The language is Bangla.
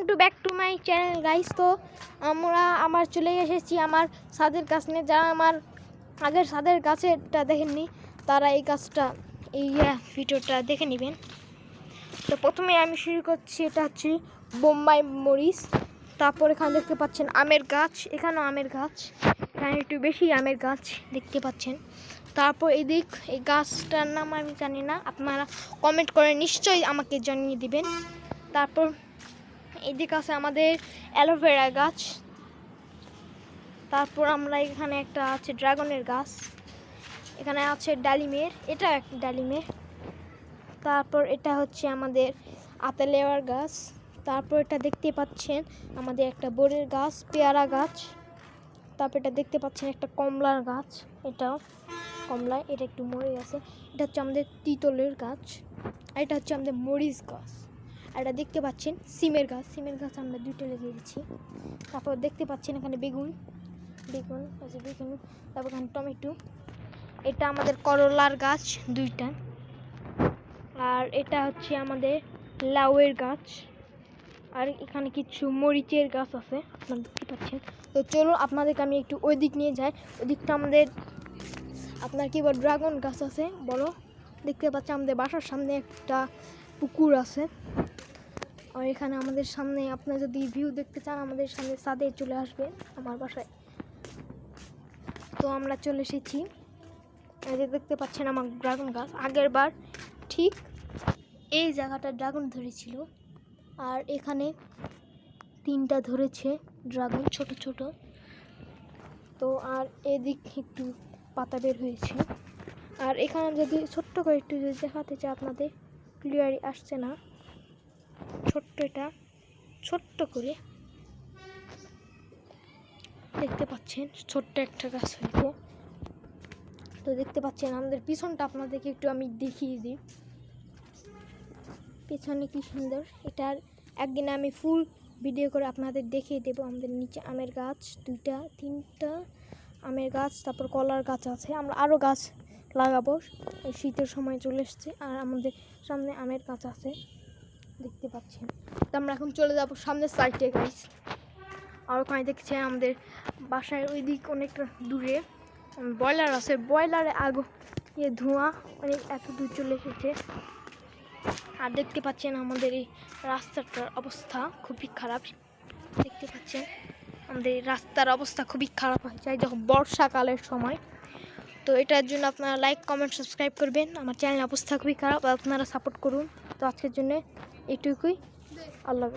To back to my channel guys. তো আমার চলে এসেছি আমার ছাদের গাছ নিয়ে। যারা আমার আগের ছাদের গাছেরটা দেখেননি তারা এই গাছটা ভিডিওটা দেখে নেবেন। তো প্রথমে আমি শুরু করছি, এটা হচ্ছে বোম্বাই মরিচ। তারপর এখানে দেখতে পাচ্ছেন আমের গাছ, এখানেও আমের গাছ, এখানে একটু বেশি আমের গাছ দেখতে পাচ্ছেন। তারপর এই গাছটার নাম আমি জানি না, আপনারা কমেন্ট করে নিশ্চয়ই আমাকে জানিয়ে দিবেন। তারপর এদিকে আছে আমাদের অ্যালোভেরা গাছ। তারপর আমরা এখানে একটা আছে ড্রাগনের গাছ, এখানে আছে ডালিমের, এটা একটা ডালিমের। তারপর এটা হচ্ছে আমাদের আতালেওয়ার গাছ। তারপর এটা দেখতে পাচ্ছেন আমাদের একটা বড়ের গাছ, পেয়ারা গাছ। তারপর এটা দেখতে পাচ্ছেন একটা কমলার গাছ, এটাও কমলা, এটা একটু মরে গেছে। এটা হচ্ছে আমাদের তিতলের গাছ, আর এটা হচ্ছে আমাদের মরিচ গাছ। আর এটা দেখতে পাচ্ছেন সিমের গাছ, সিমের গাছ আমরা দুটো লাগিয়ে দিচ্ছি। তারপর দেখতে পাচ্ছেন এখানে বেগুন, তারপর এখানে টমেটো, এটা আমাদের করলার গাছ দুইটা। আর এটা হচ্ছে আমাদের লাউয়ের গাছ, আর এখানে কিছু মরিচের গাছ আছে আপনারা দেখতে পাচ্ছেন। তো চলো আপনাদেরকে আমি একটু ওই দিক নিয়ে যাই। ওই দিকটা আমাদের আপনার কি বল ড্রাগন গাছ আছে বড়, দেখতে পাচ্ছেন আমাদের বাসার সামনে একটা পুকুর আছে। আর এখানে আমাদের সামনে আপনারা যদি ভিউ দেখতে চান আমাদের সামনে ছাদে চলে আসবে আমার বাসায়। তো আমরা চলে এসেছি, এই যে দেখতে পাচ্ছেন আমার ড্রাগন গাছ। আগের বার ঠিক এই জায়গাটা ড্রাগন ধরেছিল, আর এখানে 3টা ধরেছে ড্রাগন ছোট ছোট। তো আর এদিক একটু পাতা বের হয়েছে। আর এখানে যদি ছোট্ট করে একটু যদি দেখাতে চাই আপনাদের, ক্লিয়ারই আসছে না, এটা ছোট্ট করে দেখতে পাচ্ছেন ছোট্ট একটা গাছ হয়েছে। তো দেখতে পাচ্ছেন আমাদের পিছনটা আপনাদেরকে একটু আমি দেখিয়ে দিই, পিছনে কি সুন্দর। এটার একদিনে আমি ফুল ভিডিও করে আপনাদের দেখিয়ে দেবো। আমাদের নিচে আমের গাছ 3টা আমের গাছ, তারপর কলার গাছ আছে। আমরা আরও গাছ লাগাবো, এই শীতের সময় চলে এসছে। আর আমাদের সামনে আমের গাছ আছে দেখতে পাচ্ছেন। তো আমরা এখন চলে যাব সামনের সাইডে গাছ। আর ওখানে দেখছেন আমাদের বাসায় ওই দিক অনেকটা দূরে ব্রয়লার আছে, ব্রয়লারে ধোঁয়া অনেক এত দূর চলে এসেছে। আর দেখতে পাচ্ছেন আমাদের এই রাস্তাটার অবস্থা খুবই খারাপ, দেখতে পাচ্ছেন আমাদের এই রাস্তার অবস্থা খুবই খারাপ হয়ে যায় যখন বর্ষাকালের সময়। তো এটার জন্য আপনারা লাইক কমেন্ট সাবস্ক্রাইব করবেন। আমার চ্যানেলের অবস্থা খুবই খারাপ, আপনারা সাপোর্ট করুন। তো আজকের জন্য এটুকুই, আল্লাহ।